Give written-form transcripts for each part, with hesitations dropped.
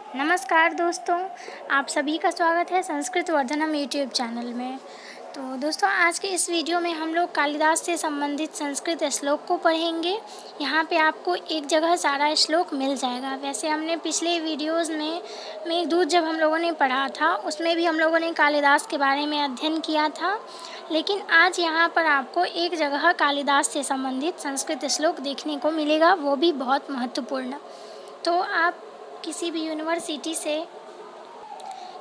नमस्कार दोस्तों, आप सभी का स्वागत है संस्कृत वर्धनम यूट्यूब चैनल में। तो दोस्तों, आज के इस वीडियो में हम लोग कालिदास से संबंधित संस्कृत श्लोक को पढ़ेंगे। यहाँ पे आपको एक जगह सारा श्लोक मिल जाएगा। वैसे हमने पिछले वीडियोज़ में मेघदूत जब हम लोगों ने पढ़ा था, उसमें भी हम लोगों ने कालिदास के बारे में अध्ययन किया था। लेकिन आज यहाँ पर आपको एक जगह कालिदास से संबंधित संस्कृत श्लोक देखने को मिलेगा, वो भी बहुत महत्वपूर्ण। तो आप किसी भी यूनिवर्सिटी से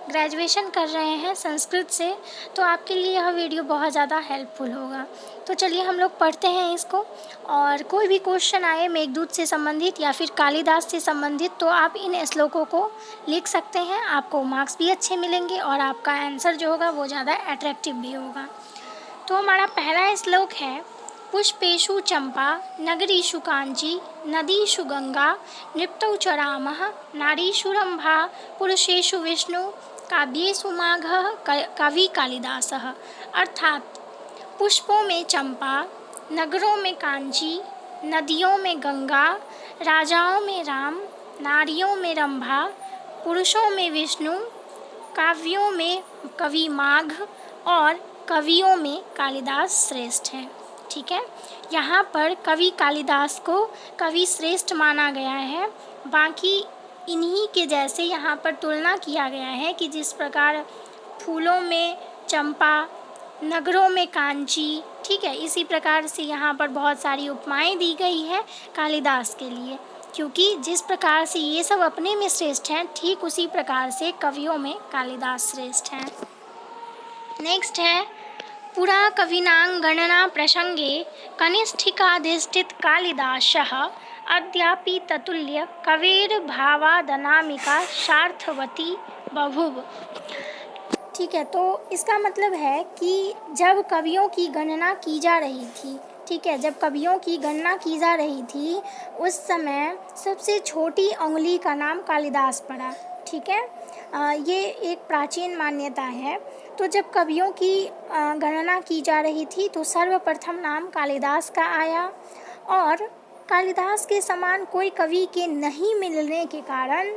ग्रेजुएशन कर रहे हैं संस्कृत से, तो आपके लिए यह वीडियो बहुत ज़्यादा हेल्पफुल होगा। तो चलिए हम लोग पढ़ते हैं इसको। और कोई भी क्वेश्चन आए मेघदूत से संबंधित या फिर कालिदास से संबंधित, तो आप इन श्लोकों को लिख सकते हैं। आपको मार्क्स भी अच्छे मिलेंगे और आपका आंसर जो होगा वो ज़्यादा अट्रैक्टिव भी होगा। तो हमारा पहला श्लोक है, पुष्पेषु चंपा नगरीषु कांची नदीषु गंगा नृप्तौ च रामः नारीषु रंभा पुरुषेषु विष्णु काव्येषु माघः कवि कालिदासः। अर्थात पुष्पों में चंपा, नगरों में कांची, नदियों में गंगा, राजाओं में राम, नारियों में रंभा, पुरुषों में विष्णु, काव्यों में कवि माघ और कवियों में कालिदास श्रेष्ठ है। ठीक है, यहाँ पर कवि कालिदास को कवि श्रेष्ठ माना गया है। बाकी इन्हीं के जैसे यहाँ पर तुलना किया गया है कि जिस प्रकार फूलों में चंपा, नगरों में कांची, ठीक है, इसी प्रकार से यहाँ पर बहुत सारी उपमाएं दी गई है कालिदास के लिए, क्योंकि जिस प्रकार से ये सब अपने में श्रेष्ठ हैं, ठीक उसी प्रकार से कवियों में कालिदास श्रेष्ठ हैं। नेक्स्ट है, पुरा कविनां गणना प्रसंगे कनिष्ठिकाधिष्ठित कालिदासः अद्यापि ततुल्य कवेर्भावादनामिका सार्थवती बभूव। ठीक है, तो इसका मतलब है कि जब कवियों की गणना की जा रही थी, ठीक है, जब कवियों की गणना की जा रही थी, उस समय सबसे छोटी उंगली का नाम कालिदास पड़ा। ठीक है, ये एक प्राचीन मान्यता है। तो जब कवियों की गणना की जा रही थी तो सर्वप्रथम नाम कालिदास का आया, और कालिदास के समान कोई कवि के नहीं मिलने के कारण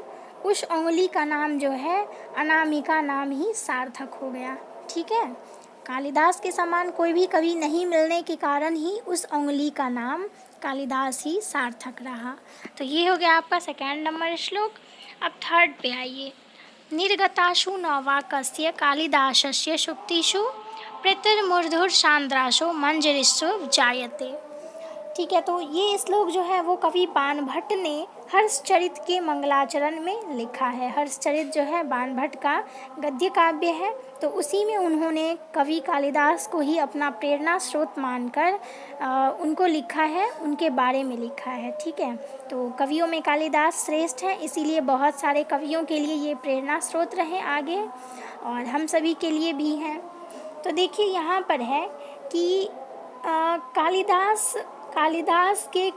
उस उंगली का नाम जो है अनामिका नाम ही सार्थक हो गया। ठीक है, कालिदास के समान कोई भी कवि नहीं मिलने के कारण ही उस उंगली का नाम कालिदास ही सार्थक रहा। तो ये हो गया आपका सेकेंड नंबर श्लोक। अब थर्ड पे आइए, निर्गताशु नवाकस्य कालिदासस्य शुक्तिषु प्रेतिर्मूर्धुर्षान्द्राशो मंजरिषु जायते। ठीक है, तो ये श्लोक जो है वो कवि बाणभट्ट ने हर्षचरित के मंगलाचरण में लिखा है। हर्षचरित जो है बाणभट्ट का गद्य काव्य है, तो उसी में उन्होंने कवि कालिदास को ही अपना प्रेरणा स्रोत मानकर उनको लिखा है, उनके बारे में लिखा है। ठीक है, तो कवियों में कालिदास श्रेष्ठ है, इसीलिए बहुत सारे कवियों के लिए ये प्रेरणा स्रोत रहे आगे, और हम सभी के लिए भी हैं। तो देखिए यहाँ पर है कि कालिदास के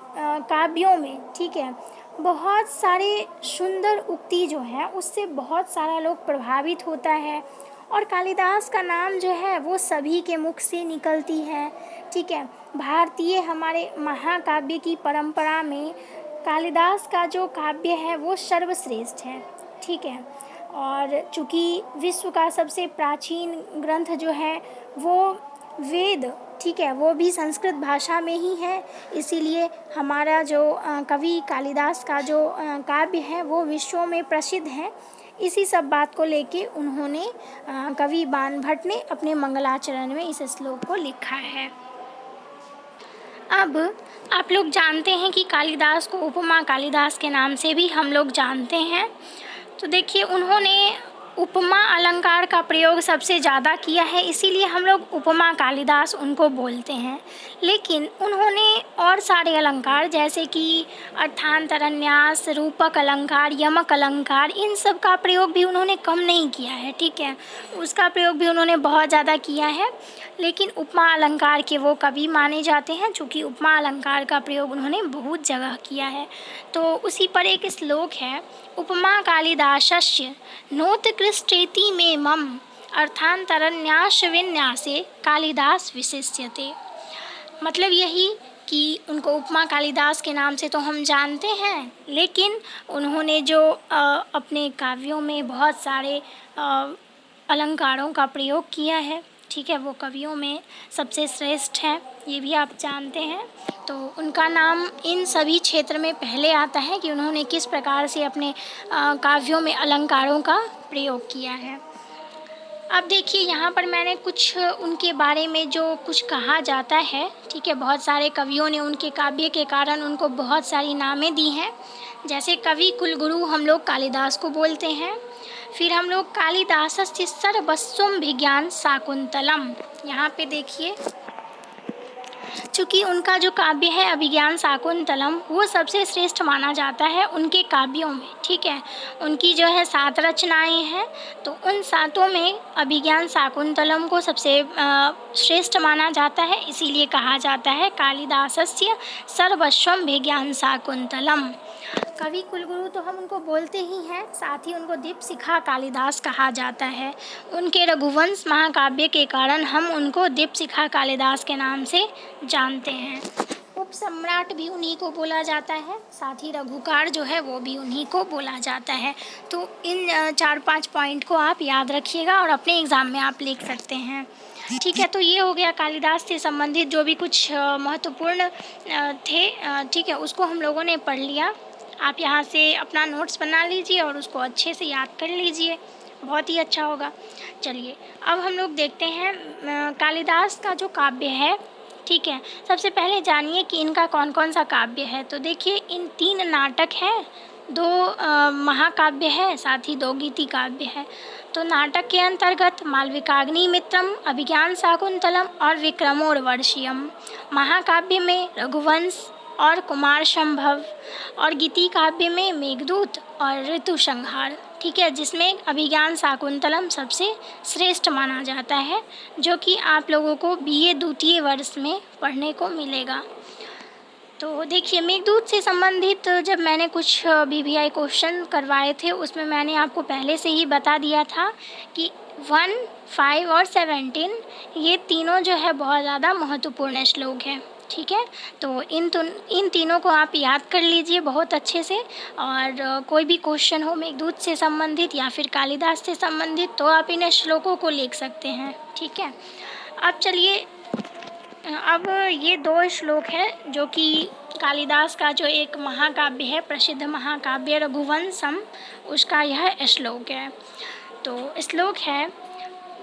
काव्यों में, ठीक है, बहुत सारे सुंदर उक्ति जो है उससे बहुत सारा लोग प्रभावित होता है, और कालिदास का नाम जो है वो सभी के मुख से निकलती है। ठीक है, भारतीय हमारे महाकाव्य की परंपरा में कालिदास का जो काव्य है वो सर्वश्रेष्ठ है। ठीक है, और चूँकि विश्व का सबसे प्राचीन ग्रंथ जो है वो वेद, ठीक है, वो भी संस्कृत भाषा में ही है, इसीलिए हमारा जो कवि कालिदास का जो काव्य है वो विश्व में प्रसिद्ध है। इसी सब बात को लेके उन्होंने कवि बाणभट्ट ने अपने मंगलाचरण में इस श्लोक को लिखा है। अब आप लोग जानते हैं कि कालिदास को उपमा कालिदास के नाम से भी हम लोग जानते हैं। तो देखिए, उन्होंने उपमा अलंकार का प्रयोग सबसे ज़्यादा किया है, इसीलिए हम लोग उपमा कालिदास उनको बोलते हैं। लेकिन उन्होंने और सारे अलंकार जैसे कि अर्थांतरन्यास, रूपक अलंकार, यमक अलंकार, इन सब का प्रयोग भी उन्होंने कम नहीं किया है। ठीक है, उसका प्रयोग भी उन्होंने बहुत ज़्यादा किया है। लेकिन उपमा अलंकार के वो कवि माने जाते हैं, चूँकि उपमा अलंकार का प्रयोग उन्होंने बहुत जगह किया है। तो उसी पर एक श्लोक है, उपमा कालिदासस्य नोत्कृष्टेति मे मम अर्थांतरन्यास विन्यासे कालिदास विशिष्यते। मतलब यही कि उनको उपमा कालिदास के नाम से तो हम जानते हैं, लेकिन उन्होंने जो अपने काव्यों में बहुत सारे अलंकारों का प्रयोग किया है, ठीक है, वो कवियों में सबसे श्रेष्ठ हैं, ये भी आप जानते हैं। तो उनका नाम इन सभी क्षेत्र में पहले आता है कि उन्होंने किस प्रकार से अपने काव्यों में अलंकारों का प्रयोग किया है। अब देखिए यहाँ पर मैंने कुछ उनके बारे में जो कुछ कहा जाता है, ठीक है, बहुत सारे कवियों ने उनके काव्य के कारण उनको बहुत सारी नामें दी हैं। जैसे कवि कुलगुरु हम लोग कालिदास को बोलते हैं। फिर हम लोग कालिदासस्य सर्वस्वं विज्ञान शाकुंतलम, यहाँ पे देखिए, चूँकि उनका जो काव्य है अभिज्ञान शाकुंतलम वो सबसे श्रेष्ठ माना जाता है उनके काव्यों में, ठीक है। उनकी जो है 7 रचनाएं हैं, तो उन 7 में अभिज्ञान शाकुंतलम को सबसे श्रेष्ठ माना जाता है, इसीलिए कहा जाता है कालिदासस्य सर्वस्वं विज्ञान शाकुंतलम। कवि कुलगुरु तो हम उनको बोलते ही हैं, साथ ही उनको दीपशिखा कालिदास कहा जाता है। उनके रघुवंश महाकाव्य के कारण हम उनको दीपशिखा कालिदास के नाम से जानते हैं। उपसम्राट भी उन्हीं को बोला जाता है, साथ ही रघुकार जो है वो भी उन्हीं को बोला जाता है। तो इन 4-5 पॉइंट को आप याद रखिएगा और अपने एग्ज़ाम में आप लिख सकते हैं, ठीक है। तो ये हो गया कालिदास से संबंधित जो भी कुछ महत्वपूर्ण थे, ठीक है, उसको हम लोगों ने पढ़ लिया। आप यहाँ से अपना नोट्स बना लीजिए और उसको अच्छे से याद कर लीजिए, बहुत ही अच्छा होगा। चलिए अब हम लोग देखते हैं कालिदास का जो काव्य है, ठीक है। सबसे पहले जानिए कि इनका कौन कौन सा काव्य है। तो देखिए इन 3 नाटक हैं, 2 महाकाव्य है, साथ ही 2 गीति काव्य है। तो नाटक के अंतर्गत मालविकाग्निमित्रम, अभिज्ञान शाकुंतलम और विक्रमोर्वशीयम। महाकाव्य में रघुवंश और कुमार संभव, और गीति काव्य में मेघदूत और ऋतुसंहार, ठीक है, जिसमें अभिज्ञान शाकुंतलम सबसे श्रेष्ठ माना जाता है, जो कि आप लोगों को BA द्वितीय वर्ष में पढ़ने को मिलेगा। तो देखिए मेघदूत से संबंधित जब मैंने कुछ BBI क्वेश्चन करवाए थे उसमें मैंने आपको पहले से ही बता दिया था कि 1, 5 और 17 ये तीनों जो है बहुत ज़्यादा महत्वपूर्ण श्लोक हैं, ठीक है। तो इन तीनों को आप याद कर लीजिए बहुत अच्छे से, और कोई भी क्वेश्चन हो मेघदूत से संबंधित या फिर कालिदास से संबंधित तो आप इन श्लोकों को लिख सकते हैं, ठीक है। अब चलिए, अब ये 2 श्लोक हैं जो कि कालिदास का जो एक महाकाव्य है, प्रसिद्ध महाकाव्य रघुवंशम, उसका यह श्लोक है। तो श्लोक है,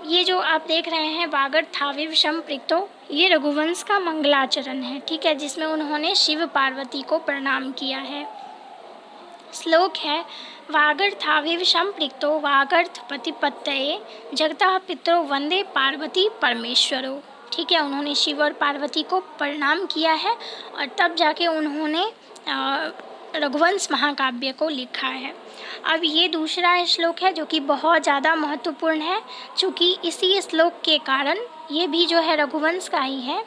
ये जो आप देख रहे हैं वागर्थाविव संपृक्तो, ये रघुवंश का मंगलाचरण है, ठीक है, जिसमें उन्होंने शिव पार्वती को प्रणाम किया है। श्लोक है, वागर्थाविव संपृक्तो वागर्थ प्रतिपत्तये जगतः पितरो वंदे पार्वती परमेश्वरो, ठीक है। उन्होंने शिव और पार्वती को प्रणाम किया है और तब जाके उन्होंने रघुवंश महाकाव्य को लिखा है। अब ये दूसरा श्लोक है जो कि बहुत ज़्यादा महत्वपूर्ण है, चूँकि इसी श्लोक के कारण ये भी जो है रघुवंश का ही है,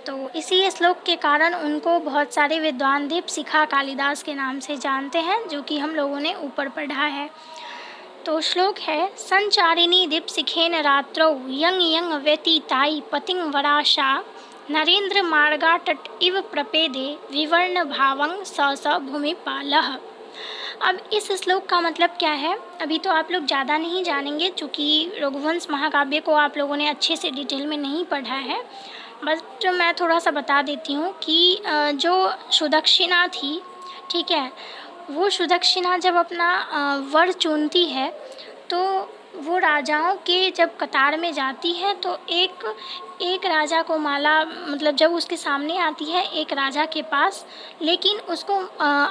तो इसी श्लोक के कारण उनको बहुत सारे विद्वान दीपशिखा कालिदास के नाम से जानते हैं, जो कि हम लोगों ने ऊपर पढ़ा है। तो श्लोक है, संचारिणी दीपशिखेन रात्रौ यंग यंग व्यतीताई पतिं वराशा नरेंद्र मार्गा तट इव प्रपेदे विवर्ण भावं स भूमिपालः। अब इस श्लोक का मतलब क्या है अभी तो आप लोग ज़्यादा नहीं जानेंगे, चूँकि रघुवंश महाकाव्य को आप लोगों ने अच्छे से डिटेल में नहीं पढ़ा है। बस जो मैं थोड़ा सा बता देती हूँ कि जो सुदक्षिणा थी, ठीक है, वो सुदक्षिणा जब अपना वर चुनती है तो वो राजाओं के जब कतार में जाती है तो एक राजा को माला, मतलब जब उसके सामने आती है एक राजा के पास, लेकिन उसको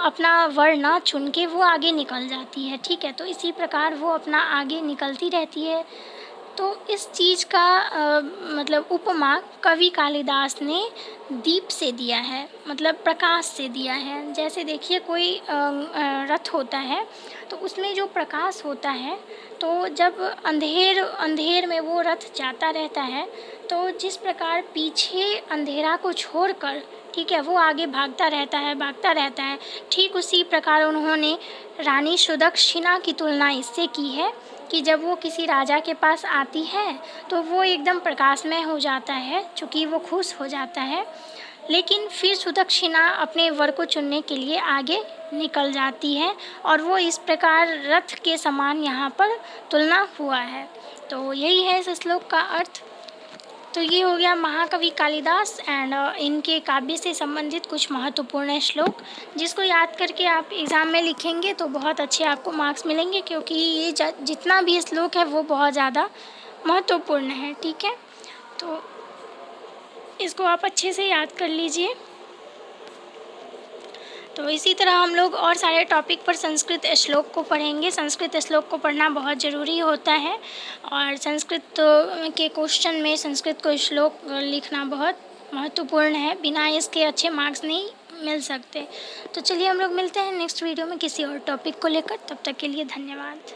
अपना वर ना चुन के वो आगे निकल जाती है, ठीक है। तो इसी प्रकार वो अपना आगे निकलती रहती है। तो इस चीज़ का मतलब उपमा कवि कालिदास ने दीप से दिया है, मतलब प्रकाश से दिया है। जैसे देखिए कोई रथ होता है तो उसमें जो प्रकाश होता है, तो जब अंधेर में वो रथ जाता रहता है तो जिस प्रकार पीछे अंधेरा को छोड़कर, ठीक है, वो आगे भागता रहता है, ठीक उसी प्रकार उन्होंने रानी सुदक्षिणा की तुलना इससे की है कि जब वो किसी राजा के पास आती है तो वो एकदम प्रकाशमय हो जाता है, चूँकि वो खुश हो जाता है। लेकिन फिर सुदक्षिणा अपने वर को चुनने के लिए आगे निकल जाती है और वो इस प्रकार रथ के समान यहाँ पर तुलना हुआ है। तो यही है इस श्लोक का अर्थ। तो ये हो गया महाकवि कालिदास एंड इनके काव्य से संबंधित कुछ महत्वपूर्ण श्लोक, जिसको याद करके आप एग्ज़ाम में लिखेंगे तो बहुत अच्छे आपको मार्क्स मिलेंगे, क्योंकि ये जितना भी श्लोक है वो बहुत ज़्यादा महत्वपूर्ण है। ठीक है, तो इसको आप अच्छे से याद कर लीजिए। तो इसी तरह हम लोग और सारे टॉपिक पर संस्कृत श्लोक को पढ़ेंगे। संस्कृत श्लोक को पढ़ना बहुत ज़रूरी होता है और संस्कृत के क्वेश्चन में संस्कृत को श्लोक लिखना बहुत महत्वपूर्ण है, बिना इसके अच्छे मार्क्स नहीं मिल सकते। तो चलिए हम लोग मिलते हैं नेक्स्ट वीडियो में किसी और टॉपिक को लेकर। तब तक के लिए धन्यवाद।